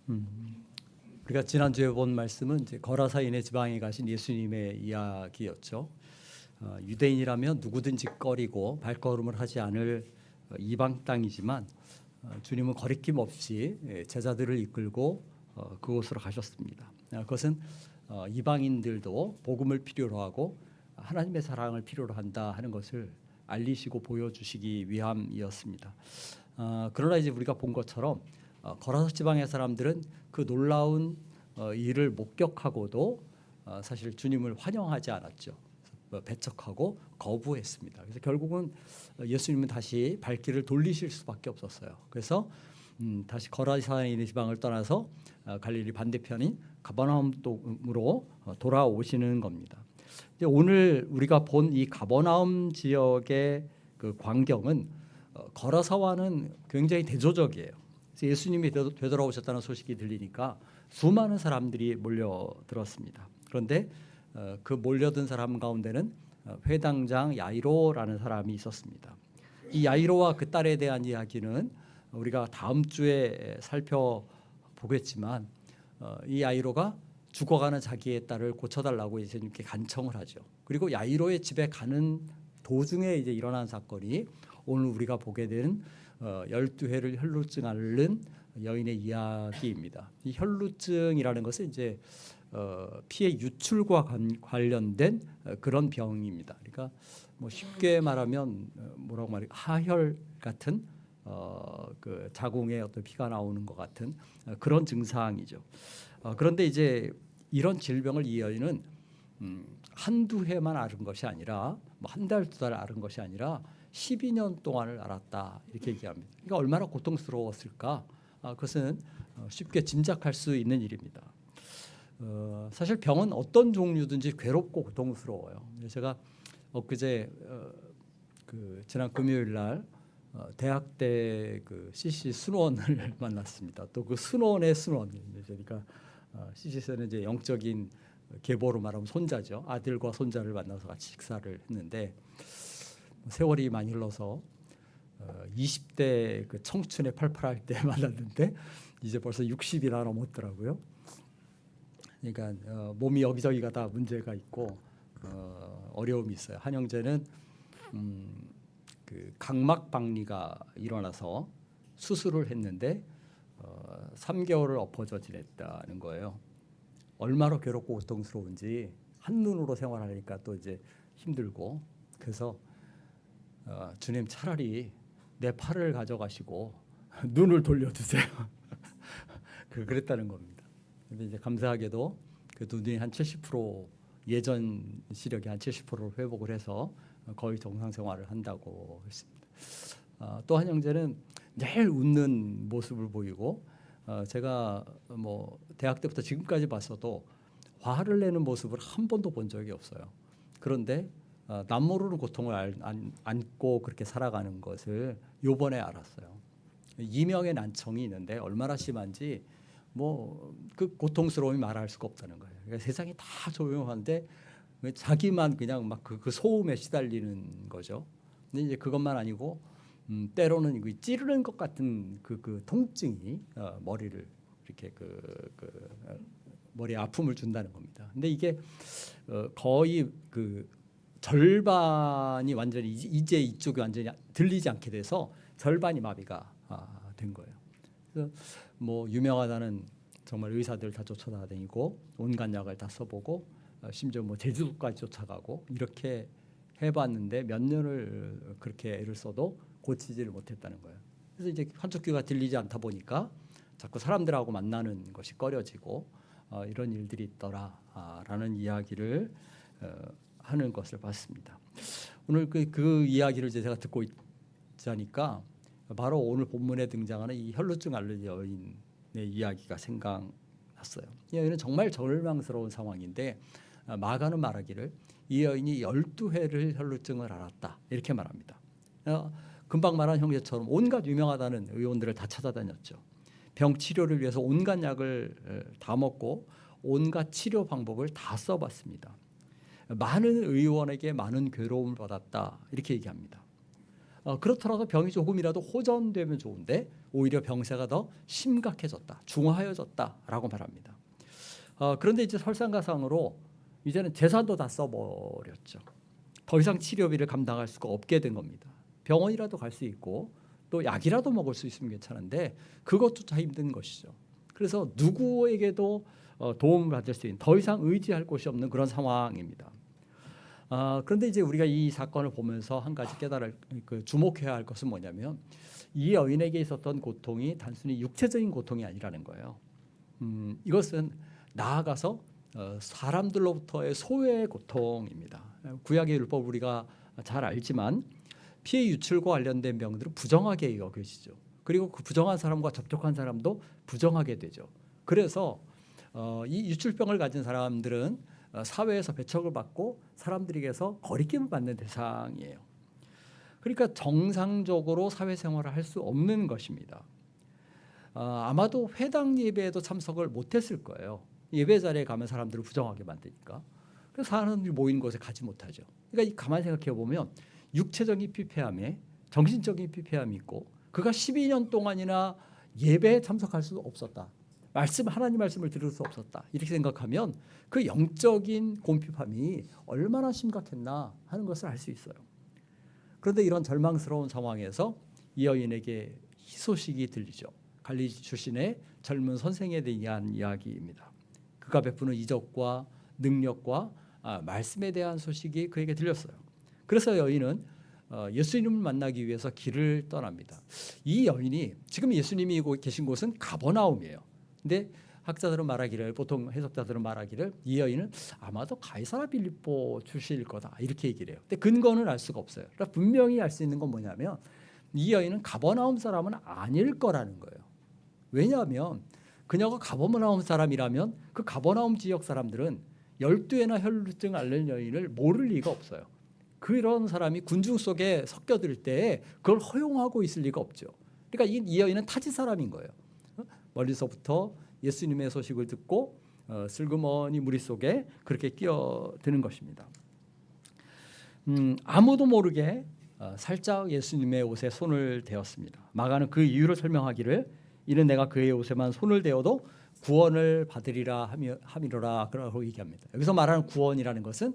우리가 지난주에 본 말씀은 이제 거라사인의 지방에 가신 예수님의 이야기였죠. 유대인이라면 누구든지 꺼리고 발걸음을 하지 않을 이방 땅이지만 주님은 거리낌 없이 제자들을 이끌고 그곳으로 가셨습니다. 그것은 이방인들도 복음을 필요로 하고 하나님의 사랑을 필요로 한다 하는 것을 알리시고 보여주시기 위함이었습니다. 그러나 이제 우리가 본 것처럼 거라사 지방의 사람들은 그 놀라운 일을 목격하고도 사실 주님을 환영하지 않았죠. 배척하고 거부했습니다. 그래서 결국은 예수님은 다시 발길을 돌리실 수밖에 없었어요. 그래서 다시 거라사에 있는 지방을 떠나서 갈릴리 반대편인 가버나움으로 돌아오시는 겁니다. 이제 오늘 우리가 본 이 가버나움 지역의 그 광경은 거라사와는 굉장히 대조적이에요. 그래서 예수님이 되돌아오셨다는 소식이 들리니까 수많은 사람들이 몰려들었습니다. 그런데 그 몰려든 사람 가운데는 회당장 야이로라는 사람이 있었습니다. 이 야이로와 그 딸에 대한 이야기는 우리가 다음 주에 살펴보겠지만 이 야이로가 죽어가는 자기의 딸을 고쳐달라고 예수님께 간청을 하죠. 그리고 야이로의 집에 가는 도중에 이제 일어난 사건이 오늘 우리가 보게 된 12회를 혈루증 앓는 여인의 이야기입니다. 이 혈루증이라는 것은 이제 피의 유출과 관련된 그런 병입니다. 그러니까 뭐 쉽게 말하면 뭐라고 말해 하혈 같은 그 자궁에 어떤 피가 나오는 것 같은 그런 증상이죠. 그런데 이제 이런 질병을 이 여인은 한두 해만 앓은 것이 아니라 뭐 한 달, 두 달 앓은 것이 아니라 12년 동안을 앓았다 이렇게 얘기합니다. 그러니까 얼마나 고통스러웠을까? 그것은 쉽게 짐작할 수 있는 일입니다. 사실 병은 어떤 종류든지 괴롭고 고통스러워요. 제가 엊그제 그 지난 금요일 날 대학 때 그 CC 순원을 만났습니다. 또 그 순원의 순원. 그러니까 CC에서는 이제 영적인 계보로 말하면 손자죠. 아들과 손자를 만나서 같이 식사를 했는데 세월이 많이 흘러서 20대 그 청춘에 팔팔할 때 만났는데 이제 벌써 60이나 넘었더라고요. 그러니까 몸이 여기저기가 다 문제가 있고 어려움이 있어요. 한 형제는 그 각막 박리가 일어나서 수술을 했는데 3개월을 엎어져 지냈다는 거예요. 얼마나 괴롭고 고통스러운지 한눈으로 생활하니까 또 이제 힘들고 그래서 주님 차라리 내 팔을 가져가시고 눈을 돌려주세요. 그랬다는 겁니다. 근데 이제 감사하게도 그 눈이 한 70% 예전 시력이 한 70%를 회복을 해서 거의 정상 생활을 한다고 했습니다. 또 한 형제는 늘 웃는 모습을 보이고 제가 뭐 대학 때부터 지금까지 봤어도 화를 내는 모습을 한 번도 본 적이 없어요. 그런데 남 모르는 고통을 안고 그렇게 살아가는 것을 요번에 알았어요. 이명의 난청이 있는데 얼마나 심한지 뭐 그 고통스러움이 말할 수가 없다는 거예요. 그러니까 세상이 다 조용한데 자기만 그냥 막 그 소음에 시달리는 거죠. 근데 이제 그것만 아니고 때로는 찌르는 것 같은 그 통증이 머리를 이렇게 머리에 아픔을 준다는 겁니다. 근데 이게 거의 그 절반이 완전히 이제 이쪽이 완전히 들리지 않게 돼서 절반이 마비가 된 거예요. 그래서 뭐 유명하다는 정말 의사들 다 쫓아다니고 온갖 약을 다 써보고 심지어 뭐 제주도까지 쫓아가고 이렇게 해봤는데 몇 년을 그렇게 애를 써도 고치지를 못했다는 거예요. 그래서 이제 한쪽 귀가 들리지 않다 보니까 자꾸 사람들하고 만나는 것이 꺼려지고 이런 일들이 있더라라는 이야기를 하는 것을 봤습니다. 오늘 그 이야기를 제가 듣고 있자니까 바로 오늘 본문에 등장하는 이 혈루증 앓는 여인의 이야기가 생각났어요. 이 여인은 정말 절망스러운 상황인데 마가는 말하기를 이 여인이 12회를 혈루증을 앓았다 이렇게 말합니다. 금방 말한 형제처럼 온갖 유명하다는 의원들을 다 찾아다녔죠. 병 치료를 위해서 온갖 약을 다 먹고 온갖 치료 방법을 다 써봤습니다. 많은 의원에게 많은 괴로움을 받았다 이렇게 얘기합니다. 그렇더라도 병이 조금이라도 호전되면 좋은데 오히려 병세가 더 심각해졌다, 중화해졌다라고 말합니다. 그런데 이제 설상가상으로 이제는 재산도 다 써버렸죠. 더 이상 치료비를 감당할 수가 없게 된 겁니다. 병원이라도 갈 수 있고 또 약이라도 먹을 수 있으면 괜찮은데 그것조차 힘든 것이죠. 그래서 누구에게도 도움을 받을 수 있는, 더 이상 의지할 곳이 없는 그런 상황입니다. 그런데 이제 우리가 이 사건을 보면서 한 가지 주목해야 할 것은 뭐냐면 이 여인에게 있었던 고통이 단순히 육체적인 고통이 아니라는 거예요. 이것은 나아가서 사람들로부터의 소외의 고통입니다. 구약의 율법 우리가 잘 알지만 피해 유출과 관련된 병들은 부정하게 여겨지죠. 그리고 그 부정한 사람과 접촉한 사람도 부정하게 되죠. 그래서 이 유출병을 가진 사람들은 사회에서 배척을 받고 사람들에게서 거리낌을 받는 대상이에요. 그러니까 정상적으로 사회생활을 할 수 없는 것입니다. 아마도 회당 예배에도 참석을 못했을 거예요. 예배 자리에 가면 사람들을 부정하게 만드니까. 그래서 사람들이 모이는 곳에 가지 못하죠. 그러니까 가만히 생각해 보면 육체적인 피폐함에 정신적인 피폐함이 있고 그가 12년 동안이나 예배에 참석할 수 없었다. 하나님 말씀을 들을 수 없었다. 이렇게 생각하면 그 영적인 공핍함이 얼마나 심각했나 하는 것을 알 수 있어요. 그런데 이런 절망스러운 상황에서 이 여인에게 희소식이 들리죠. 갈릴리 출신의 젊은 선생에 대한 이야기입니다. 그가 베푸는 이적과 능력과 말씀에 대한 소식이 그에게 들렸어요. 그래서 여인은 예수님을 만나기 위해서 길을 떠납니다. 이 여인이 지금 예수님이 계신 곳은 가버나움이에요. 근데 학자들은 말하기를, 보통 해석자들은 말하기를 이 여인은 아마도 가이사라 빌립보 출신일 거다 이렇게 얘기를 해요. 근데 근거는 알 수가 없어요. 그러니까 분명히 알 수 있는 건 뭐냐면 이 여인은 가버나움 사람은 아닐 거라는 거예요. 왜냐하면 그녀가 가버나움 사람이라면 그 가버나움 지역 사람들은 12회나 혈루증 앓는 여인을 모를 리가 없어요. 그런 사람이 군중 속에 섞여들 때 그걸 허용하고 있을 리가 없죠. 그러니까 이 여인은 타지 사람인 거예요. 멀리서부터 예수님의 소식을 듣고 슬그머니 무리 속에 그렇게 끼어드는 것입니다. 아무도 모르게 살짝 예수님의 옷에 손을 대었습니다. 마가는 그 이유를 설명하기를 이는 내가 그의 옷에만 손을 대어도 구원을 받으리라 함이로라 그러고 얘기합니다. 여기서 말하는 구원이라는 것은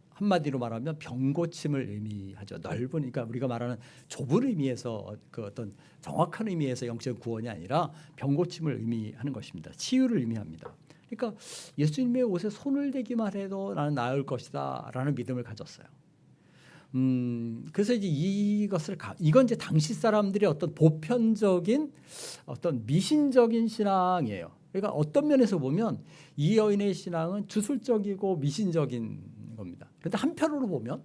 한마디로 말하면 병고침을 의미하죠. 그러니까 우리가 말하는 좁은 의미에서 그 어떤 정확한 의미에서 영적 구원이 아니라 병고침을 의미하는 것입니다. 치유를 의미합니다. 그러니까 예수님의 옷에 손을 대기만 해도 나는 나을 것이다라는 믿음을 가졌어요. 그래서 이제 이건 이제 당시 사람들의 어떤 보편적인 어떤 미신적인 신앙이에요. 그러니까 어떤 면에서 보면 이 여인의 신앙은 주술적이고 미신적인 겁니다. 그런데 한편으로 보면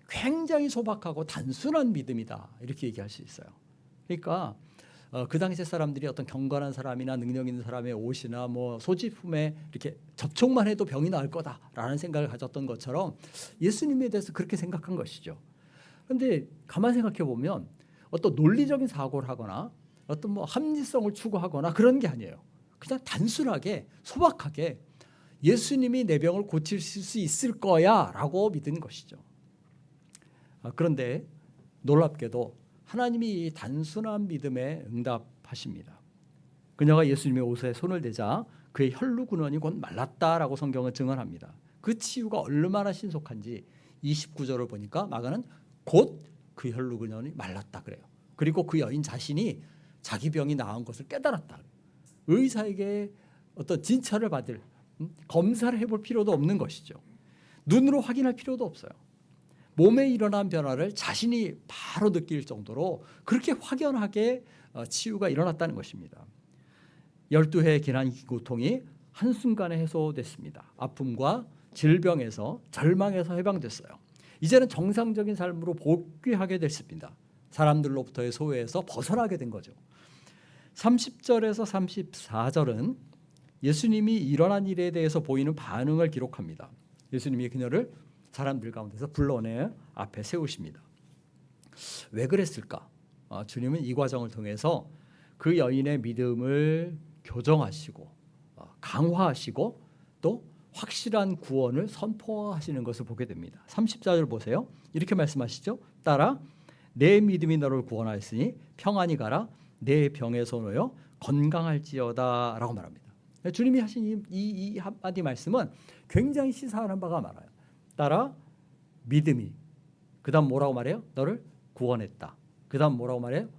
굉장히 소박하고 단순한 믿음이다 이렇게 얘기할 수 있어요. 그러니까 그 당시 사람들이 어떤 경건한 사람이나 능력 있는 사람의 옷이나 뭐 소지품에 이렇게 접촉만 해도 병이 나을 거다라는 생각을 가졌던 것처럼 예수님에 대해서 그렇게 생각한 것이죠. 그런데 가만 생각해 보면 어떤 논리적인 사고를 하거나 어떤 뭐 합리성을 추구하거나 그런 게 아니에요. 그냥 단순하게 소박하게 예수님이 내 병을 고칠 수 있을 거야라고 믿은 것이죠. 그런데 놀랍게도 하나님이 이 단순한 믿음에 응답하십니다. 그녀가 예수님의 옷에 손을 대자 그의 혈루 근원이 곧 말랐다라고 성경은 증언합니다. 그 치유가 얼마나 신속한지 29절을 보니까 마가는 곧 그 혈루 근원이 말랐다 그래요. 그리고 그 여인 자신이 자기 병이 나은 것을 깨달았다. 의사에게 어떤 진찰을 받을 검사를 해볼 필요도 없는 것이죠. 눈으로 확인할 필요도 없어요. 몸에 일어난 변화를 자신이 바로 느낄 정도로 그렇게 확연하게 치유가 일어났다는 것입니다. 12회의 기난 고통이 한순간에 해소됐습니다. 아픔과 질병에서 절망에서 해방됐어요. 이제는 정상적인 삶으로 복귀하게 됐습니다. 사람들로부터의 소외에서 벗어나게 된 거죠. 30절에서 34절은 예수님이 일어난 일에 대해서 보이는 반응을 기록합니다. 예수님이 그녀를 사람들 가운데서 불러내 앞에 세우십니다. 왜 그랬을까? 주님은 이 과정을 통해서 그 여인의 믿음을 교정하시고 강화하시고 또 확실한 구원을 선포하시는 것을 보게 됩니다. 34절 보세요. 이렇게 말씀하시죠. 따라 내 믿음이 너를 구원하였으니 평안히 가라. 내 병에서 놓여 건강할지어다 라고 말합니다. 주님이 하신 이 한마디 말씀은 굉장히 시사하는 바가 많아요. 따라 믿음이, 그 다음 뭐라고 말해요? 너를 구원했다. 그 다음 뭐라고 말해요?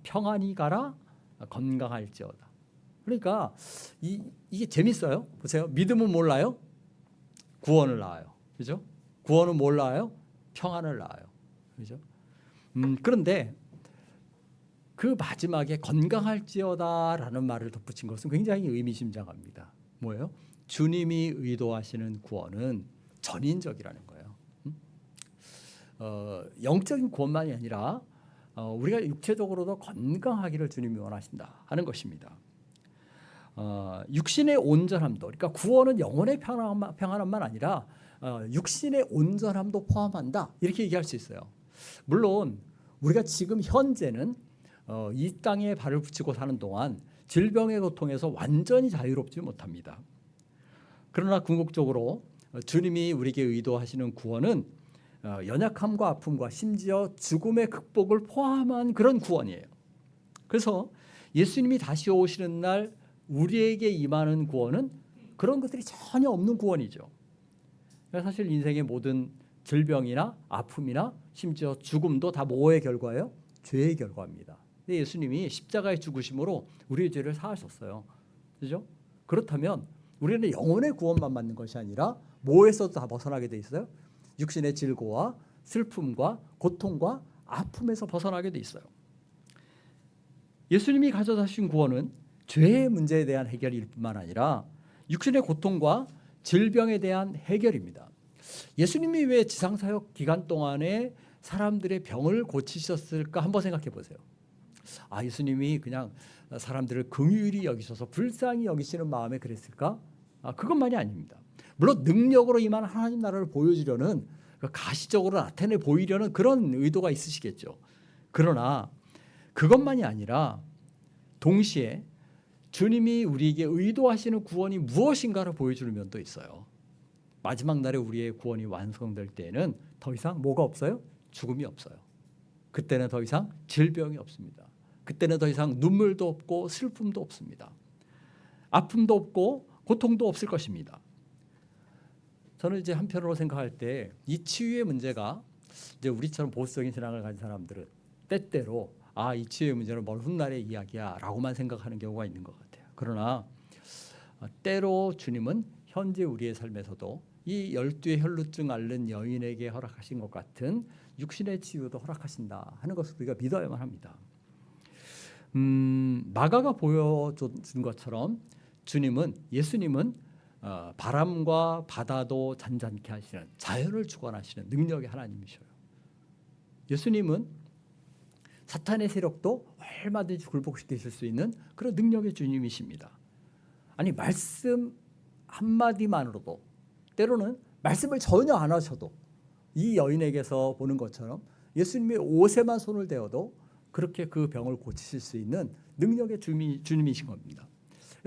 평안히 가라, 건강할지어다. 그러니까 이게 재밌어요. 보세요. 믿음은 몰라요? 구원을 낳아요. 그죠? 구원은 뭘 낳아요? 평안을 낳아요. 그죠? 그런데 그 마지막에 건강할지어다라는 말을 덧붙인 것은 굉장히 의미심장합니다. 뭐예요? 주님이 의도하시는 구원은 전인적이라는 거예요. 영적인 구원만이 아니라 우리가 육체적으로도 건강하기를 주님이 원하신다 하는 것입니다. 육신의 온전함도, 그러니까 구원은 영혼의 평안함만 아니라 육신의 온전함도 포함한다 이렇게 얘기할 수 있어요. 물론 우리가 지금 현재는 이 땅에 발을 붙이고 사는 동안 질병의 고통에서 완전히 자유롭지 못합니다. 그러나 궁극적으로 주님이 우리에게 의도하시는 구원은 연약함과 아픔과 심지어 죽음의 극복을 포함한 그런 구원이에요. 그래서 예수님이 다시 오시는 날 우리에게 임하는 구원은 그런 것들이 전혀 없는 구원이죠. 사실 인생의 모든 질병이나 아픔이나 심지어 죽음도 다 뭐의 결과예요? 죄의 결과입니다. 근데 예수님이 십자가의 죽으심으로 우리의 죄를 사하셨어요. 그렇죠? 그렇다면 우리는 영혼의 구원만 받는 것이 아니라 뭐에서도 다 벗어나게 돼 있어요? 육신의 질고와 슬픔과 고통과 아픔에서 벗어나게 돼 있어요. 예수님이 가져다 주신 구원은 죄의 문제에 대한 해결일 뿐만 아니라 육신의 고통과 질병에 대한 해결입니다. 예수님이 왜 지상사역 기간 동안에 사람들의 병을 고치셨을까 한번 생각해 보세요. 예수님이 그냥 사람들을 긍휼히 여기셔서 불쌍히 여기시는 마음에 그랬을까? 그것만이 아닙니다. 물론 능력으로 임한 하나님 나라를 보여주려는, 가시적으로 나타내 보이려는 그런 의도가 있으시겠죠. 그러나 그것만이 아니라 동시에 주님이 우리에게 의도하시는 구원이 무엇인가를 보여주는 면도 있어요. 마지막 날에 우리의 구원이 완성될 때에는 더 이상 뭐가 없어요? 죽음이 없어요. 그때는 더 이상 질병이 없습니다. 그때는 더 이상 눈물도 없고 슬픔도 없습니다. 아픔도 없고 고통도 없을 것입니다. 저는 이제 한편으로 생각할 때 이 치유의 문제가 이제 우리처럼 보수적인 신앙을 가진 사람들은 때때로 이 치유의 문제는 먼 훗날의 이야기야라고만 생각하는 경우가 있는 것 같아요. 그러나 때로 주님은 현재 우리의 삶에서도 이 12의 혈루증 앓는 여인에게 허락하신 것 같은 육신의 치유도 허락하신다 하는 것을 우리가 믿어야만 합니다. 마가가 보여준 것처럼 예수님은 바람과 바다도 잔잔케 하시는, 자연을 주관하시는 능력의 하나님이셔요. 예수님은 사탄의 세력도 얼마든지 굴복시키실 수 있는 그런 능력의 주님이십니다. 아니, 말씀 한마디만으로도, 때로는 말씀을 전혀 안 하셔도 이 여인에게서 보는 것처럼 예수님의 옷에만 손을 대어도 그렇게 그 병을 고치실 수 있는 능력의 주님이신 겁니다.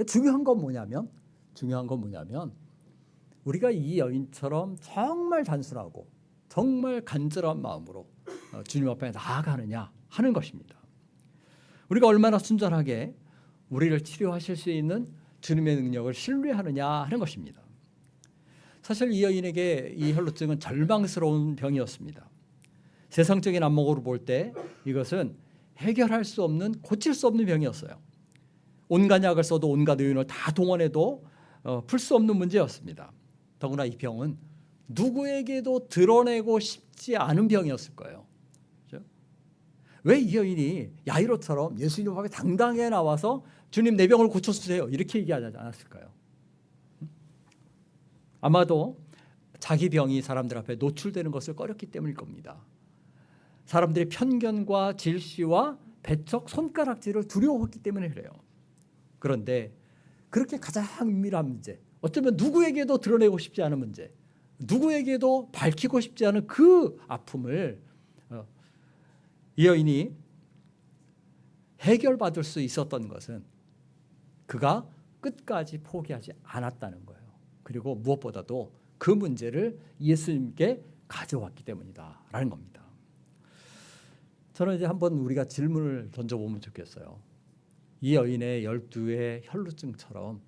중요한 건 뭐냐면 우리가 이 여인처럼 정말 단순하고 정말 간절한 마음으로 주님 앞에 나아가느냐 하는 것입니다. 우리가 얼마나 순전하게 우리를 치료하실 수 있는 주님의 능력을 신뢰하느냐 하는 것입니다. 사실 이 여인에게 이 혈루증은 절망스러운 병이었습니다. 세상적인 안목으로 볼 때 이것은 해결할 수 없는, 고칠 수 없는 병이었어요. 온갖 약을 써도 온갖 의원을 다 동원해도 풀 수 없는 문제였습니다. 더구나 이 병은 누구에게도 드러내고 싶지 않은 병이었을 거예요. 그렇죠? 왜 이 여인이 야이로처럼 예수님 앞에 당당하게 나와서 주님 내 병을 고쳐주세요 이렇게 얘기하지 않았을까요? 아마도 자기 병이 사람들 앞에 노출되는 것을 꺼렸기 때문일 겁니다. 사람들의 편견과 질시와 배척, 손가락질을 두려워했기 때문에 그래요. 그런데 그렇게 가장 은밀한 문제, 어쩌면 누구에게도 드러내고 싶지 않은 문제, 누구에게도 밝히고 싶지 않은 그 아픔을 이 여인이 해결받을 수 있었던 것은 그가 끝까지 포기하지 않았다는 거예요. 그리고 무엇보다도 그 문제를 예수님께 가져왔기 때문이다라는 겁니다. 저는 이제 한번 우리가 질문을 던져보면 좋겠어요. 이 여인의 12의 혈루증처럼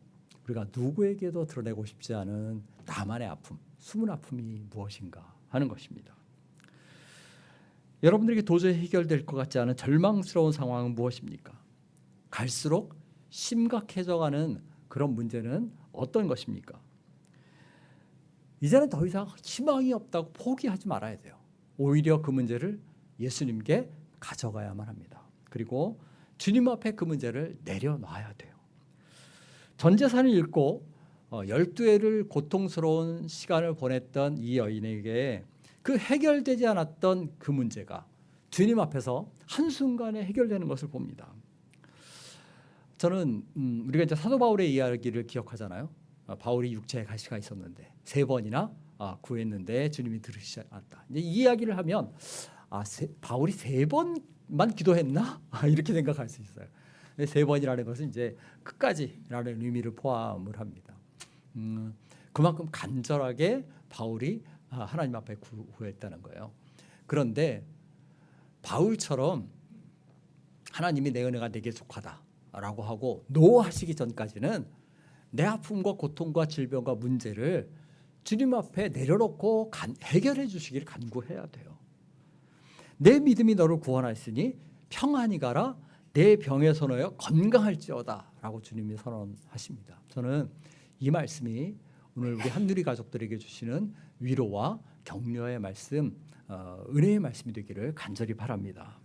우리가 누구에게도 드러내고 싶지 않은 나만의 아픔, 숨은 아픔이 무엇인가 하는 것입니다. 여러분들에게 도저히 해결될 것 같지 않은 절망스러운 상황은 무엇입니까? 갈수록 심각해져가는 그런 문제는 어떤 것입니까? 이제는 더 이상 희망이 없다고 포기하지 말아야 돼요. 오히려 그 문제를 예수님께 가져가야만 합니다. 그리고 주님 앞에 그 문제를 내려놔야 돼요. 전 재산을 잃고 12해를 고통스러운 시간을 보냈던 이 여인에게 그 해결되지 않았던 그 문제가 주님 앞에서 한순간에 해결되는 것을 봅니다. 저는 우리가 이제 사도 바울의 이야기를 기억하잖아요. 바울이 육체에 가시가 있었는데 3번이나 구했는데 주님이 들으시지 않았다. 이제 이 이야기를 하면 바울이 3번만 기도했나? 이렇게 생각할 수 있어요. 3번이라는 것은 이제 끝까지라는 의미를 포함을 합니다. 그만큼 간절하게 바울이 하나님 앞에 구했다는 거예요. 그런데 바울처럼 하나님이 내 은혜가 내게 족하다라고 하고 노하시기 전까지는 내 아픔과 고통과 질병과 문제를 주님 앞에 내려놓고 해결해 주시기를 간구해야 돼요. 내 믿음이 너를 구원하였으니 평안히 가라. 내 병에서 너여 건강할지어다 라고 주님이 선언하십니다. 저는 이 말씀이 오늘 우리 한누리 가족들에게 주시는 위로와 격려의 말씀, 은혜의 말씀이 되기를 간절히 바랍니다.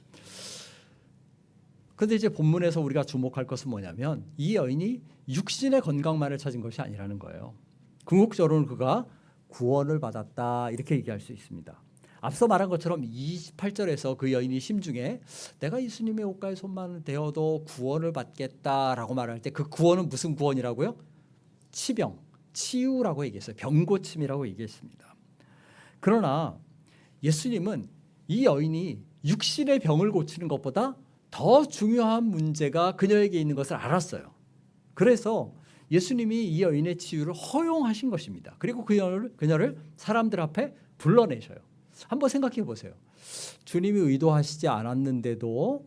그런데 이제 본문에서 우리가 주목할 것은 뭐냐면 이 여인이 육신의 건강만을 찾은 것이 아니라는 거예요. 궁극적으로는 그가 구원을 받았다 이렇게 얘기할 수 있습니다. 앞서 말한 것처럼 28절에서 그 여인이 심중에 내가 예수님의 옷가에 손만 대어도 구원을 받겠다라고 말할 때 그 구원은 무슨 구원이라고요? 치병, 치유라고 얘기했어요. 병고침이라고 얘기했습니다. 그러나 예수님은 이 여인이 육신의 병을 고치는 것보다 더 중요한 문제가 그녀에게 있는 것을 알았어요. 그래서 예수님이 이 여인의 치유를 허용하신 것입니다. 그리고 그녀를 사람들 앞에 불러내셔요. 한번 생각해 보세요. 주님이 의도하시지 않았는데도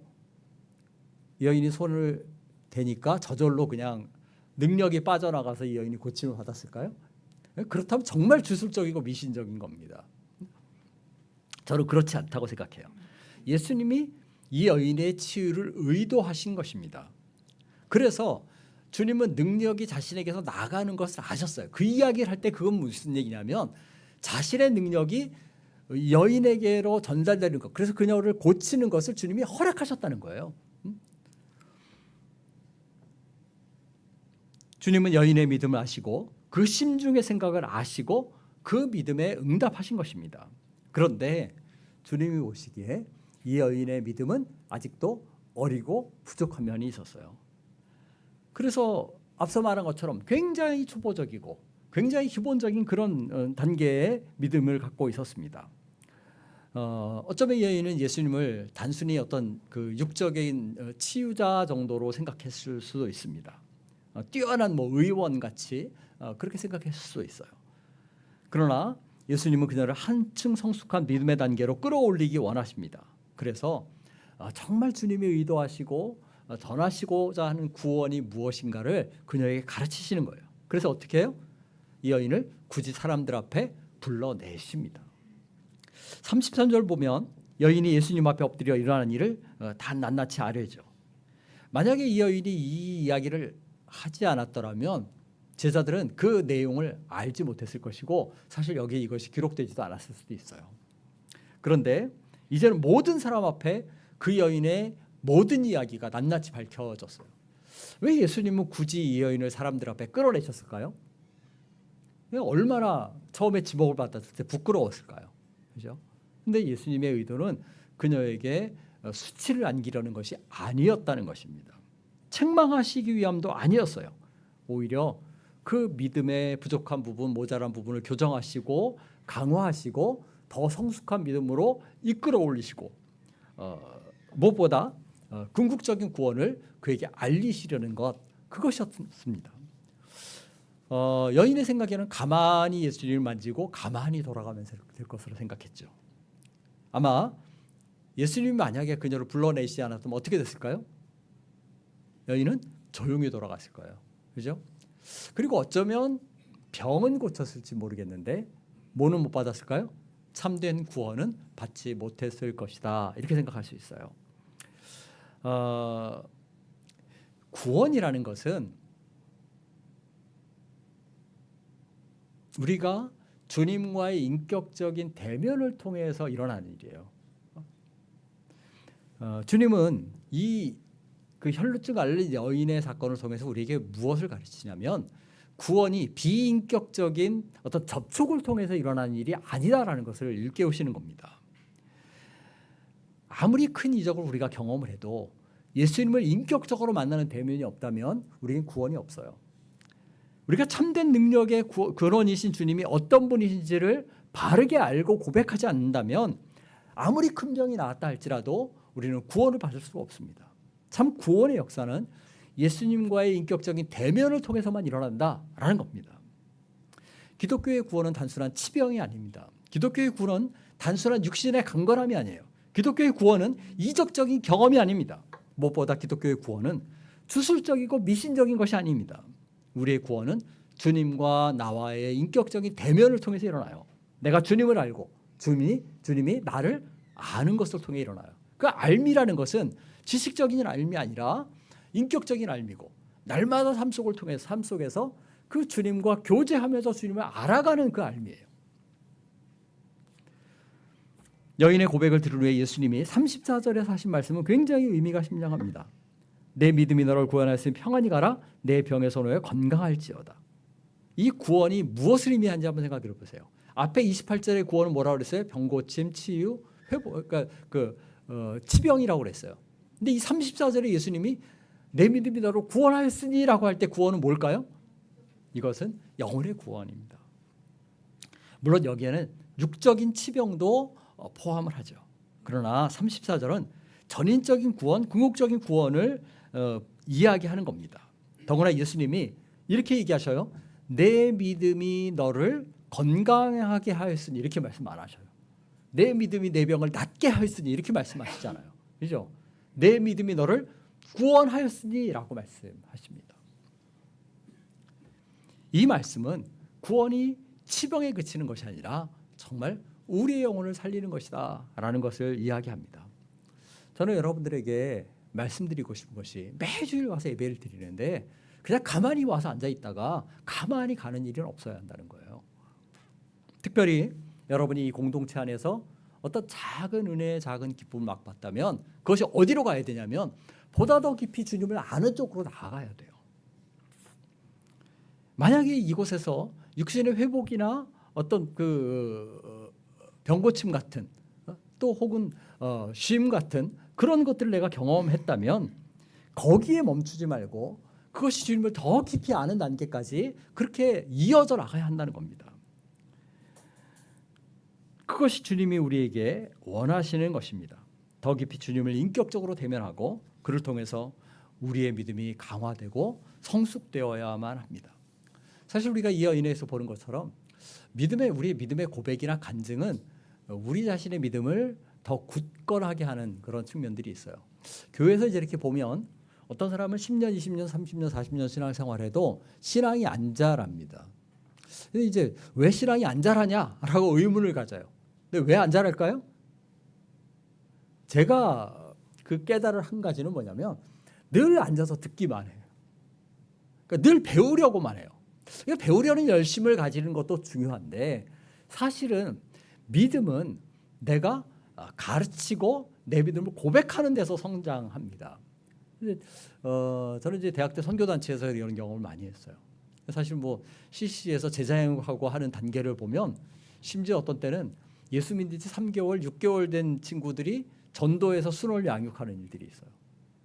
여인이 손을 대니까 저절로 그냥 능력이 빠져나가서 이 여인이 고침을 받았을까요? 그렇다면 정말 주술적이고 미신적인 겁니다. 저는 그렇지 않다고 생각해요. 예수님이 이 여인의 치유를 의도하신 것입니다. 그래서 주님은 능력이 자신에게서 나가는 것을 아셨어요. 그 이야기를 할 때 그건 무슨 얘기냐면 자신의 능력이 여인에게로 전달되는 것, 그래서 그녀를 고치는 것을 주님이 허락하셨다는 거예요. 주님은 여인의 믿음을 아시고 그 심중의 생각을 아시고 그 믿음에 응답하신 것입니다. 그런데 주님이 보시기에 이 여인의 믿음은 아직도 어리고 부족한 면이 있었어요. 그래서 앞서 말한 것처럼 굉장히 초보적이고 굉장히 기본적인 그런 단계의 믿음을 갖고 있었습니다. 어쩌면 이 여인은 예수님을 단순히 어떤 그 육적인 치유자 정도로 생각했을 수도 있습니다. 뛰어난 의원 같이 그렇게 생각했을 수도 있어요. 그러나 예수님은 그녀를 한층 성숙한 믿음의 단계로 끌어올리기 원하십니다. 그래서 정말 주님이 의도하시고 전하시고자 하는 구원이 무엇인가를 그녀에게 가르치시는 거예요. 그래서 어떻게 해요? 이 여인을 굳이 사람들 앞에 불러내십니다. 33절 보면 여인이 예수님 앞에 엎드려 일어나는 일을 다 낱낱이 아뢰죠. 만약에 이 여인이 이 이야기를 하지 않았더라면 제자들은 그 내용을 알지 못했을 것이고 사실 여기에 이것이 기록되지도 않았을 수도 있어요. 그런데 이제는 모든 사람 앞에 그 여인의 모든 이야기가 낱낱이 밝혀졌어요. 왜 예수님은 굳이 이 여인을 사람들 앞에 끌어내셨을까요? 얼마나 처음에 지목을 받았을 때 부끄러웠을까요? 그죠? 근데 예수님의 의도는 그녀에게 수치를 안기려는 것이 아니었다는 것입니다. 책망하시기 위함도 아니었어요. 오히려 그 믿음의 부족한 부분, 모자란 부분을 교정하시고 강화하시고 더 성숙한 믿음으로 이끌어 올리시고 무엇보다 궁극적인 구원을 그에게 알리시려는 것, 그것이었습니다. 여인의 생각에는 가만히 예수님을 만지고 가만히 돌아가면 될 것으로 생각했죠. 아마 예수님이 만약에 그녀를 불러내시지 않았다면 어떻게 됐을까요? 여인은 조용히 돌아갔을 거예요. 그죠? 그리고 어쩌면 병은 고쳤을지 모르겠는데 뭐는 못 받았을까요? 참된 구원은 받지 못했을 것이다. 이렇게 생각할 수 있어요. 구원이라는 것은 우리가 주님과의 인격적인 대면을 통해서 일어나는 일이에요. 주님은 그 혈루증 앓는 여인의 사건을 통해서 우리에게 무엇을 가르치냐면 구원이 비인격적인 어떤 접촉을 통해서 일어나는 일이 아니다라는 것을 일깨우시는 겁니다. 아무리 큰 이적을 우리가 경험을 해도 예수님을 인격적으로 만나는 대면이 없다면 우리는 구원이 없어요. 우리가 참된 능력의 근원이신 주님이 어떤 분이신지를 바르게 알고 고백하지 않는다면 아무리 큰 병이 나았다 할지라도 우리는 구원을 받을 수가 없습니다. 참 구원의 역사는 예수님과의 인격적인 대면을 통해서만 일어난다라는 겁니다. 기독교의 구원은 단순한 치병이 아닙니다. 기독교의 구원은 단순한 육신의 강건함이 아니에요. 기독교의 구원은 이적적인 경험이 아닙니다. 무엇보다 기독교의 구원은 주술적이고 미신적인 것이 아닙니다. 우리의 구원은 주님과 나와의 인격적인 대면을 통해서 일어나요. 내가 주님을 알고 주님이 나를 아는 것을 통해 일어나요. 그 알미라는 것은 지식적인 알미 아니라 인격적인 알미고 날마다 삶 속에서 그 주님과 교제하면서 주님을 알아가는 그 알미예요. 여인의 고백을 들은 후에 예수님이 34절에서 하신 말씀은 굉장히 의미가 심량합니다. 내 믿음이 너를 구원하였으니 평안히 가라. 내 병에서 놓여 건강할지어다. 이 구원이 무엇을 의미하는지 한번 생각해 보세요. 앞에 28절의 구원은 뭐라고 그랬어요? 병고침, 치유, 회복, 그러니까 치병이라고 그랬어요. 근데 이 34절에 예수님이 내 믿음이 너를 구원하였으니라고 할 때 구원은 뭘까요? 이것은 영혼의 구원입니다. 물론 여기에는 육적인 치병도 포함을 하죠. 그러나 34절은 전인적인 구원, 궁극적인 구원을 이야기하는 겁니다. 더구나 예수님이 이렇게 얘기하셔요. 내 믿음이 너를 건강하게 하였으니 이렇게 말씀 안 하셔요. 내 믿음이 내 병을 낫게 하였으니 이렇게 말씀하시잖아요. 그죠? 내 믿음이 너를 구원하였으니 라고 말씀하십니다. 이 말씀은 구원이 치병에 그치는 것이 아니라 정말 우리의 영혼을 살리는 것이다 라는 것을 이야기합니다. 저는 여러분들에게 말씀드리고 싶은 것이 매주일 와서 예배를 드리는데 그냥 가만히 와서 앉아있다가 가만히 가는 일은 없어야 한다는 거예요. 특별히 여러분이 이 공동체 안에서 어떤 작은 은혜, 작은 기쁨을 막 받다면 그것이 어디로 가야 되냐면 보다 더 깊이 주님을 아는 쪽으로 나아가야 돼요. 만약에 이곳에서 육신의 회복이나 어떤 그 병고침 같은 또 혹은 쉼 같은 그런 것들을 내가 경험했다면 거기에 멈추지 말고 그것이 주님을 더 깊이 아는 단계까지 그렇게 이어져 나가야 한다는 겁니다. 그것이 주님이 우리에게 원하시는 것입니다. 더 깊이 주님을 인격적으로 대면하고 그를 통해서 우리의 믿음이 강화되고 성숙되어야만 합니다. 사실 우리가 이 여인에서 보는 것처럼 우리의 믿음의 고백이나 간증은 우리 자신의 믿음을 더 굳건하게 하는 그런 측면들이 있어요. 교회에서 이렇게 보면 어떤 사람은 10년, 20년, 30년, 40년 신앙생활해도 신앙이 안 자랍니다. 근데 이제 왜 신앙이 안 자라냐라고 의문을 가져요. 근데 왜 안 자랄까요? 제가 그 깨달은 한 가지는 뭐냐면 늘 앉아서 듣기만 해요. 그러니까 늘 배우려고만 해요. 그러니까 배우려는 열심을 가지는 것도 중요한데 사실은 믿음은 내가 가르치고 내 믿음을 고백하는 데서 성장합니다. 저는 이제 대학 때 선교단체에서 이런 경험을 많이 했어요. 사실 뭐 CC에서 제자행하고 하는 단계를 보면 심지어 어떤 때는 예수 믿은 지 3개월, 6개월 된 친구들이 전도에서 순월 양육하는 일들이 있어요.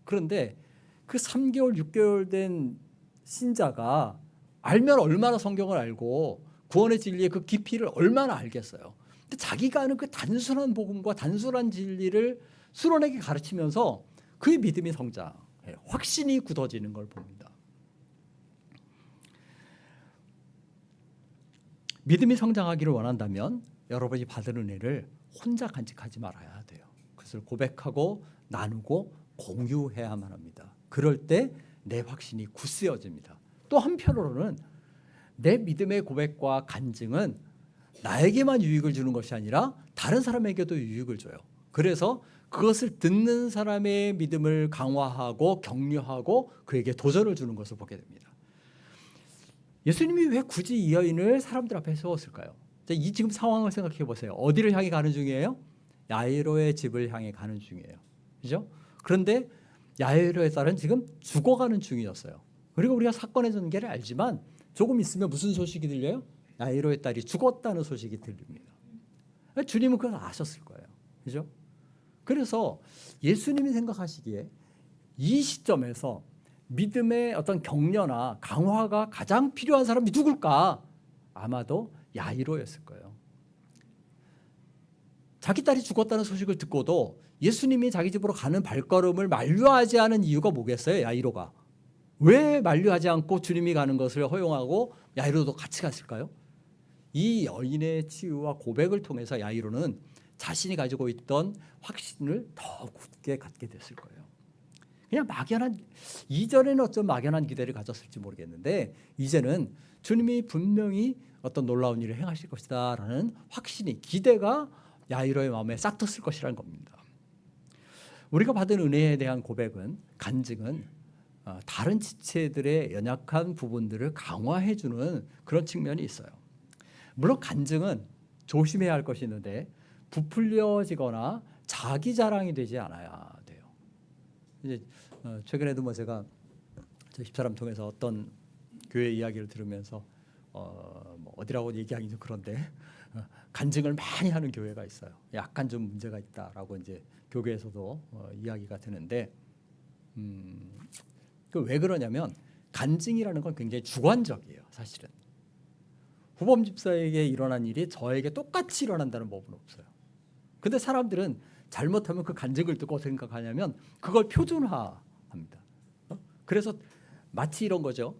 그런데 그 3개월, 6개월 된 신자가 알면 얼마나 성경을 알고 구원의 진리의 그 깊이를 얼마나 알겠어요. 근데 자기가 아는 그 단순한 복음과 단순한 진리를 순원에게 가르치면서 그의 믿음이 성장해요. 확신이 굳어지는 걸 봅니다. 믿음이 성장하기를 원한다면 여러분이 받은 은혜를 혼자 간직하지 말아야 돼요. 그것을 고백하고 나누고 공유해야만 합니다. 그럴 때 내 확신이 굳세어집니다. 또 한편으로는 내 믿음의 고백과 간증은 나에게만 유익을 주는 것이 아니라 다른 사람에게도 유익을 줘요. 그래서 그것을 듣는 사람의 믿음을 강화하고 격려하고 그에게 도전을 주는 것을 보게 됩니다. 예수님이 왜 굳이 이 여인을 사람들 앞에 세웠을까요? 이 지금 상황을 생각해 보세요. 어디를 향해 가는 중이에요? 야이로의 집을 향해 가는 중이에요. 그죠? 그런데 야이로의 딸은 지금 죽어가는 중이었어요. 그리고 우리가 사건의 전개를 알지만 조금 있으면 무슨 소식이 들려요? 야이로의 딸이 죽었다는 소식이 들립니다. 주님은 그걸 아셨을 거예요. 그죠? 그래서 예수님이 생각하시기에 이 시점에서 믿음의 어떤 격려나 강화가 가장 필요한 사람이 누굴까? 아마도 야이로였을 거예요. 자기 딸이 죽었다는 소식을 듣고도 예수님이 자기 집으로 가는 발걸음을 만류하지 않은 이유가 뭐겠어요? 야이로가. 왜 만류하지 않고 주님이 가는 것을 허용하고 야이로도 같이 갔을까요? 이 여인의 치유와 고백을 통해서 야이로는 자신이 가지고 있던 확신을 더 굳게 갖게 됐을 거예요. 그냥 막연한, 이전에는 어떤 막연한 기대를 가졌을지 모르겠는데 이제는 주님이 분명히 어떤 놀라운 일을 행하실 것이다라는 확신이, 기대가 야이로의 마음에 싹 텄을 것이라는 겁니다. 우리가 받은 은혜에 대한 고백은, 간증은 다른 지체들의 연약한 부분들을 강화해 주는 그런 측면이 있어요. 물론 간증은 조심해야 할 것이 있는데 부풀려지거나 자기 자랑이 되지 않아야 돼요. 이제 최근에도 뭐 제가 저 집사람 통해서 어떤 교회 이야기를 들으면서 뭐 어디라고 얘기하기 좀 그런데 간증을 많이 하는 교회가 있어요. 약간 좀 문제가 있다라고 이제 교회에서도 이야기가 되는데 그 왜 그러냐면 간증이라는 건 굉장히 주관적이에요. 사실은 후범 집사에게 일어난 일이 저에게 똑같이 일어난다는 법은 없어요. 근데 사람들은 잘못하면 그 간증을 듣고 어떻게 생각하냐면 그걸 표준화합니다. 그래서 마치 이런 거죠.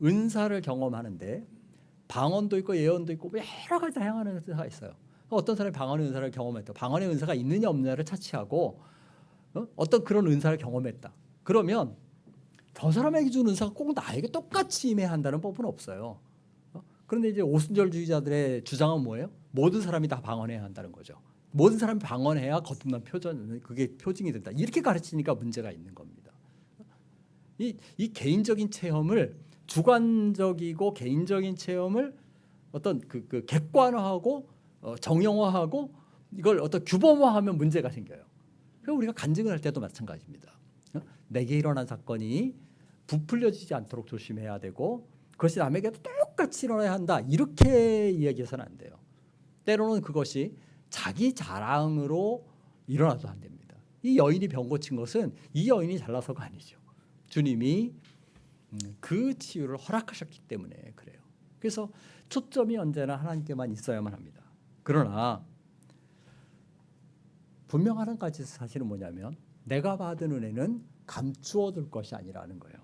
은사를 경험하는데 방언도 있고 예언도 있고 여러 가지 다양한 은사가 있어요. 어떤 사람이 방언의 은사를 경험했다. 방언의 은사가 있느냐 없느냐를 차치하고 어떤 그런 은사를 경험했다. 그러면 저 사람에게 준 은사가 꼭 나에게 똑같이 임해야 한다는 법은 없어요. 그런데 이제 오순절주의자들의 주장은 뭐예요? 모든 사람이 다 방언해야 한다는 거죠. 모든 사람이 방언해야 거듭난 표전, 그게 표징이 된다. 이렇게 가르치니까 문제가 있는 겁니다. 이 개인적인 체험을, 주관적이고 개인적인 체험을 어떤 그 객관화하고 정형화하고 이걸 어떤 규범화하면 문제가 생겨요. 그래서 우리가 간증을 할 때도 마찬가지입니다. 내게 일어난 사건이 부풀려지지 않도록 조심해야 되고 그것이 남에게도 똑같이 일어나야 한다. 이렇게 이야기해서는 안 돼요. 때로는 그것이 자기 자랑으로 일어나도 안 됩니다. 이 여인이 병 고친 것은 이 여인이 잘나서가 아니죠. 주님이 그 치유를 허락하셨기 때문에 그래요. 그래서 초점이 언제나 하나님께만 있어야만 합니다. 그러나 분명한 한 가지 사실은 뭐냐면 내가 받은 은혜는 감추어 둘 것이 아니라는 거예요.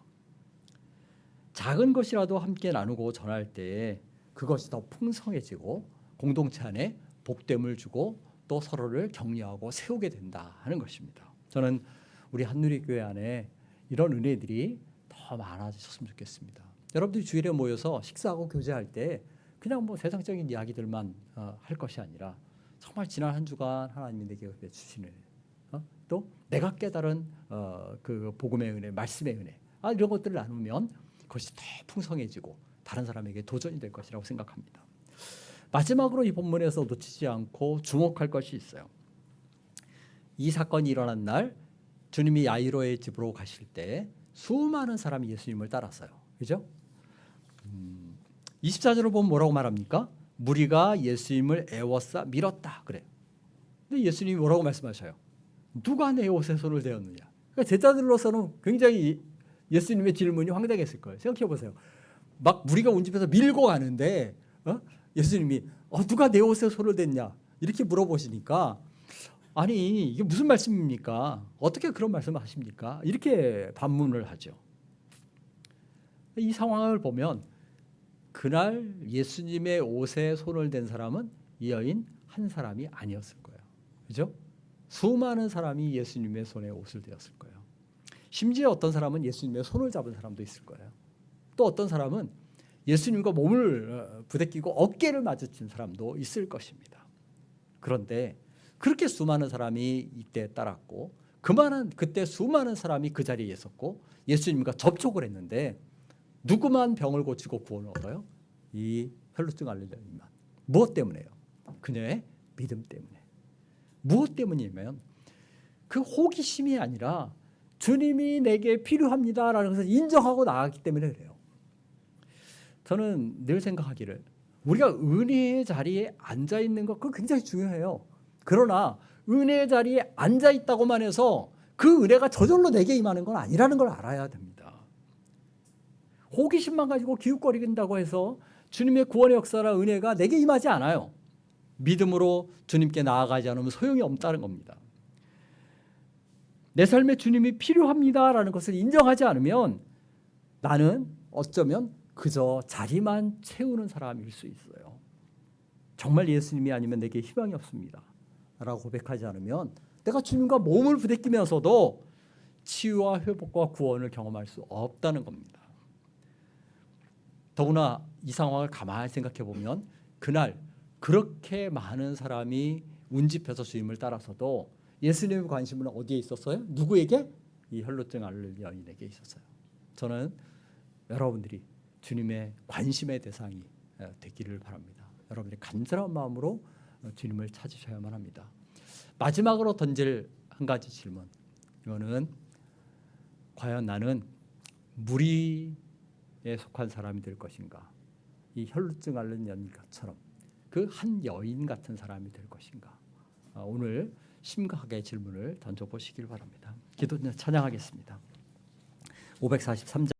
작은 것이라도 함께 나누고 전할 때 그것이 더 풍성해지고 공동체 안에 복됨을 주고 또 서로를 격려하고 세우게 된다 하는 것입니다. 저는 우리 한누리교회 안에 이런 은혜들이 더 많아지셨으면 좋겠습니다. 여러분들이 주일에 모여서 식사하고 교제할 때 그냥 뭐 세상적인 이야기들만 할 것이 아니라 정말 지난 한 주간 하나님이 내게 주신 은혜, 또 내가 깨달은 그 복음의 은혜, 말씀의 은혜, 이런 것들을 나누면 그것이 더 풍성해지고 다른 사람에게 도전이 될 것이라고 생각합니다. 마지막으로 이 본문에서 놓치지 않고 주목할 것이 있어요. 이 사건이 일어난 날 주님이 야이로의 집으로 가실 때 수많은 사람이 예수님을 따랐어요. 그죠? 24절을 보면 뭐라고 말합니까? 무리가 예수님을 애워싸 밀었다 그래요. 근데 예수님이 뭐라고 말씀하셔요? 누가 내 옷에 손을 대었느냐? 그러니까 제자들로서는 굉장히 예수님의 질문이 황당했을 거예요. 생각해 보세요. 막 무리가 온 집에서 밀고 가는데 예수님이 누가 내 옷에 손을 댔냐? 이렇게 물어보시니까 아니 이게 무슨 말씀입니까? 어떻게 그런 말씀을 하십니까? 이렇게 반문을 하죠. 이 상황을 보면 그날 예수님의 옷에 손을 댄 사람은 이 여인 한 사람이 아니었을 거예요. 그죠? 수많은 사람이 예수님의 손에 옷을 대었을 거예요. 심지어 어떤 사람은 예수님의 손을 잡은 사람도 있을 거예요. 또 어떤 사람은 예수님과 몸을 부대끼고 어깨를 마주친 사람도 있을 것입니다. 그런데 그렇게 수많은 사람이 이때 따랐고 그때 수많은 사람이 그 자리에 있었고 예수님과 접촉을 했는데 누구만 병을 고치고 구원을 얻어요? 이 혈루증 앓는 여인만. 무엇 때문에요? 그녀의 믿음 때문에. 무엇 때문이냐면 그 호기심이 아니라 주님이 내게 필요합니다라는 것을 인정하고 나갔기 때문에 그래요. 저는 늘 생각하기를 우리가 은혜의 자리에 앉아 있는 것 그거 굉장히 중요해요. 그러나 은혜의 자리에 앉아 있다고만 해서 그 은혜가 저절로 내게 임하는 건 아니라는 걸 알아야 됩니다. 호기심만 가지고 기웃거린다고 해서 주님의 구원의 역사나 은혜가 내게 임하지 않아요. 믿음으로 주님께 나아가지 않으면 소용이 없다는 겁니다. 내 삶에 주님이 필요합니다라는 것을 인정하지 않으면 나는 어쩌면 그저 자리만 채우는 사람일 수 있어요. 정말 예수님이 아니면 내게 희망이 없습니다 라고 고백하지 않으면 내가 주님과 몸을 부대끼면서도 치유와 회복과 구원을 경험할 수 없다는 겁니다. 더구나 이 상황을 가만히 생각해 보면 그날 그렇게 많은 사람이 운집해서 주님을 따라서도 예수님의 관심은 어디에 있었어요? 누구에게? 이 혈루증 앓는 여인에게 있었어요. 저는 여러분들이 주님의 관심의 대상이 되기를 바랍니다. 여러분들이 간절한 마음으로 주님을 찾으셔야만 합니다. 마지막으로 던질 한 가지 질문. 이거는 과연 나는 무리에 속한 사람이 될 것인가? 이 혈루증 앓는 여인처럼 그 한 여인 같은 사람이 될 것인가? 오늘 심각하게 질문을 던져보시길 바랍니다. 기도 찬양하겠습니다. 543장